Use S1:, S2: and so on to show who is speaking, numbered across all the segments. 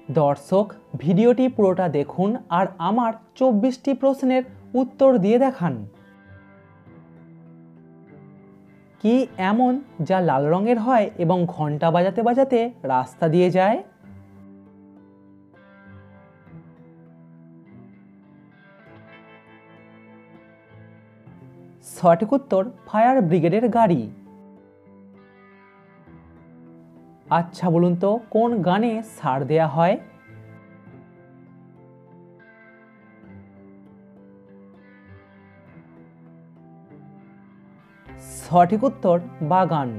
S1: দর্শক, ভিডিওটি পুরোটা দেখুন আর আমার 24টি প্রশ্নের উত্তর দিয়ে দেখান। কি এমন যা লাল রঙের হয় এবং ঘন্টা বাজাতে বাজাতে রাস্তা দিয়ে যায়? সঠিক উত্তর ফায়ার ব্রিগেডের গাড়ি। আচ্ছা বলুন তো, কোন গানে সার দেয়া হয়? সঠিক উত্তর বাগান।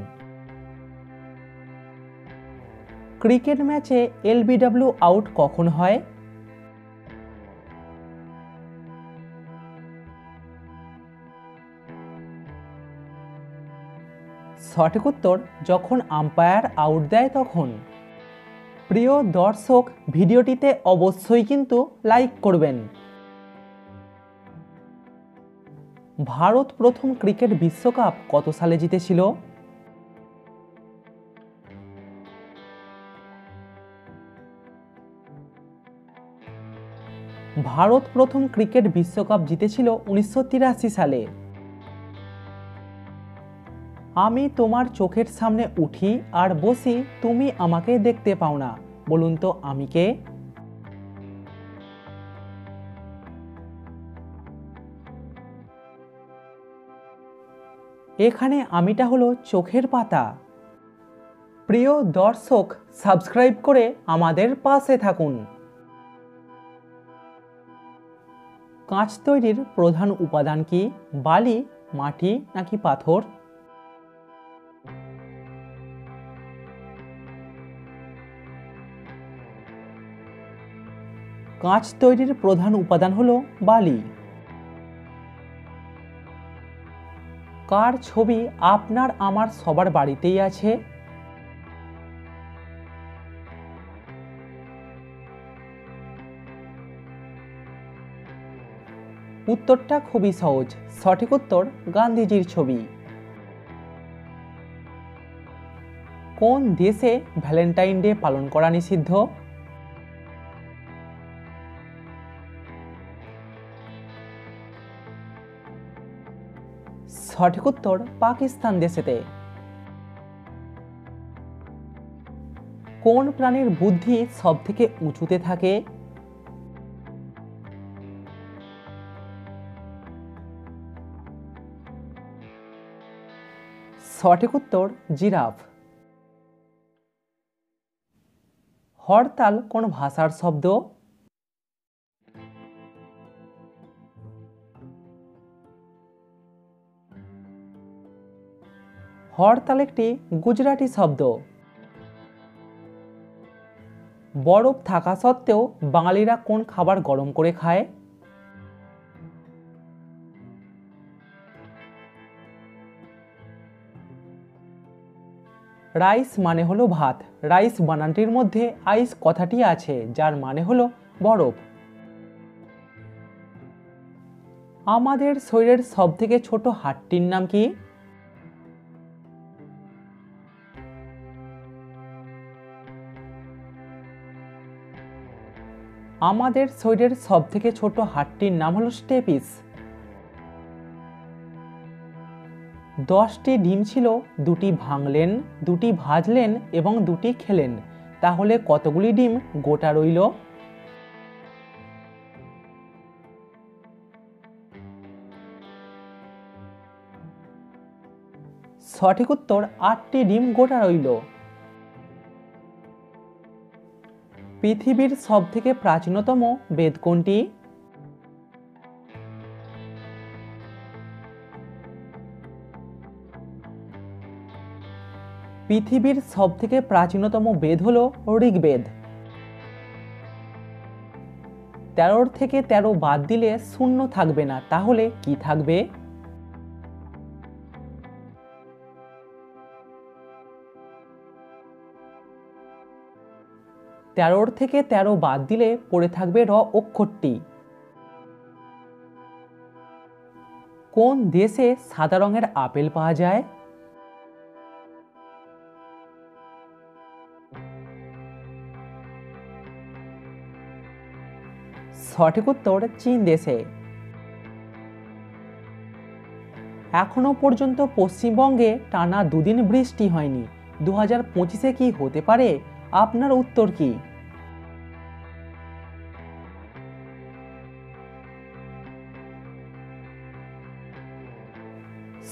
S1: ক্রিকেট ম্যাচে এলবিডব্লিউ আউট কখন হয়? সঠিক উত্তর যখন আম্পায়ার আউট দেয় তখন। প্রিয় দর্শক, ভিডিওটিতে অবশ্যই কিন্তু লাইক করবেন। ভারত প্রথম ক্রিকেট বিশ্বকাপ কত সালে জিতেছিল? ভারত প্রথম ক্রিকেট বিশ্বকাপ জিতেছিল 1983 সালে। আমি তোমার চোখের সামনে উঠি আর বসি, তুমি আমাকে দেখতে পাও না, বলুন তো আমি কে? এখানে আমিটা হলো চোখের পাতা। প্রিয় দর্শক, সাবস্ক্রাইব করে আমাদের পাশে থাকুন। কাঁচ তৈরির প্রধান উপাদান কি? বালি, মাটি নাকি পাথর? কাঁচ তৈরির প্রধান উপাদান হলো বালি। কার ছবি আপনার আমার সবার বাড়িতেই আছে? উত্তরটা খুবই সহজ। সঠিক উত্তর গান্ধীজির ছবি। কোন দেশে ভ্যালেন্টাইন ডে পালন করা নিষিদ্ধ? সঠিক উত্তর পাকিস্তান দেশেতে। কোন প্রাণীর বুদ্ধি সবথেকে উঁচুতে থাকে? সঠিক উত্তর জিরাফ। হরতাল কোন ভাষার শব্দ? হরতাল একটি গুজরাটি শব্দ। বরফ থাকা সত্ত্বেও বাঙালিরা কোন খাবার গরম করে খায়? রাইস মানে হলো ভাত। রাইস বানানটির মধ্যে আইস কথাটি আছে, যার মানে হলো বরফ। আমাদের শরীরের সবথেকে ছোট হাড়টির নাম কি? আমাদের শরীরের সবথেকে ছোট হাড়টির নাম হলো স্টেপিস। 10টি ডিম ছিল, 2টি ভাঙলেন, 2টি ভাজলেন এবং 2টি খেলেন, তাহলে কতগুলি ডিম গোটা রইল? সঠিক উত্তর 8টি ডিম গোটা রইল। পৃথিবীর সবথেকে প্রাচীনতম বেদ কোনটি? পৃথিবীর সবথেকে প্রাচীনতম বেদ হলো ঋগ্বেদ। 13 থেকে 13 বাদ দিলে শূন্য থাকবে না, তাহলে কি থাকবে? 13 থেকে 13 বাদ দিলে পড়ে থাকবে র অক্ষরটি। কোন দেশে সাদা রঙের আপেল পাওয়া যায়? সঠিক উত্তর চীন দেশে। এখনো পর্যন্ত পশ্চিমবঙ্গে টানা দুদিন বৃষ্টি হয়নি, 2025-এ কি হতে পারে? আপনার উত্তর কি?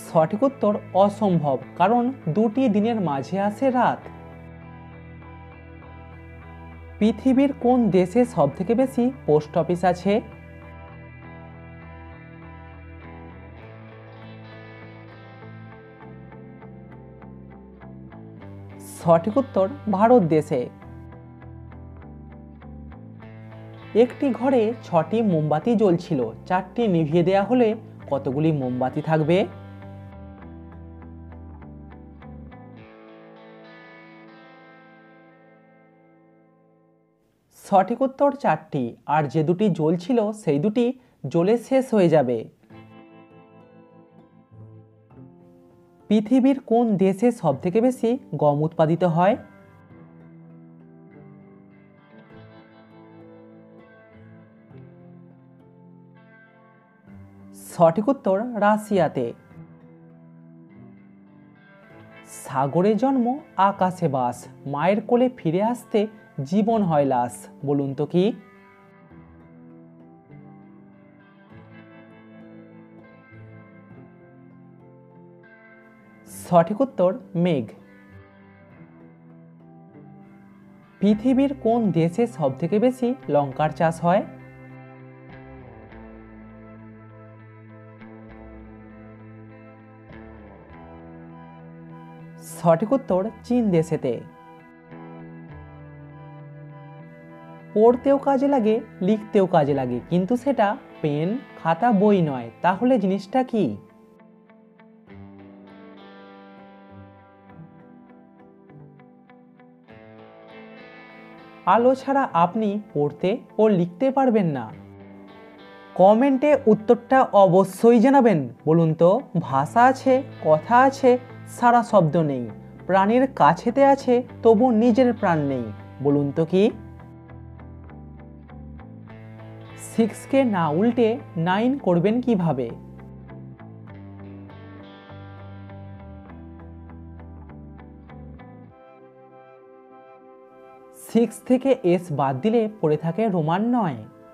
S1: সঠিক উত্তর অসম্ভব, কারণ দুটি দিনের মাঝে আসে রাত। পৃথিবীর কোন দেশে সবথেকে বেশি পোস্ট অফিস আছে? সঠিক উত্তর ভারত দেশে। একটি ঘরে 6টি মোমবাতি জ্বলছিল, 4টি নিভিয়ে দেওয়া হলে কতগুলি মোমবাতি থাকবে? সঠিক উত্তর 4টি, আর যে দুটি জ্বলছিল সেই দুটি জ্বলে শেষ হয়ে যাবে। পৃথিবীর কোন দেশে সবথেকে বেশি গম উৎপাদিত হয়? সঠিক উত্তর রাশিয়াতে। সাগরে জন্ম আকাশে বাস, মায়ের কোলে ফিরে আসতে জীবন হয় লাশ, বলুন তো কি? সঠিক উত্তর মেঘ। পৃথিবীর কোন দেশে সবথেকে বেশি লঙ্কার চাষ হয়? সঠিক উত্তর চীন দেশেতে। পড়তেও কাজে লাগে, লিখতেও কাজে লাগে, কিন্তু সেটা পেন, খাতা, বই নয়, তাহলে জিনিসটা কি? আলো ছাড়া আপনি পড়তে ও লিখতে পারবেন না। কমেন্টে উত্তরটা অবশ্যই জানাবেন। বলুন তো, ভাষা আছে, কথা আছে, সারা শব্দ নেই, প্রাণীর কাছেতে আছে তবু নিজের প্রাণ নেই, বলুন তো কি? 6কে না উল্টে 9 করবেন কিভাবে? 6 থেকে এস বাদ দিলে পড়ে থাকে রোমান 9।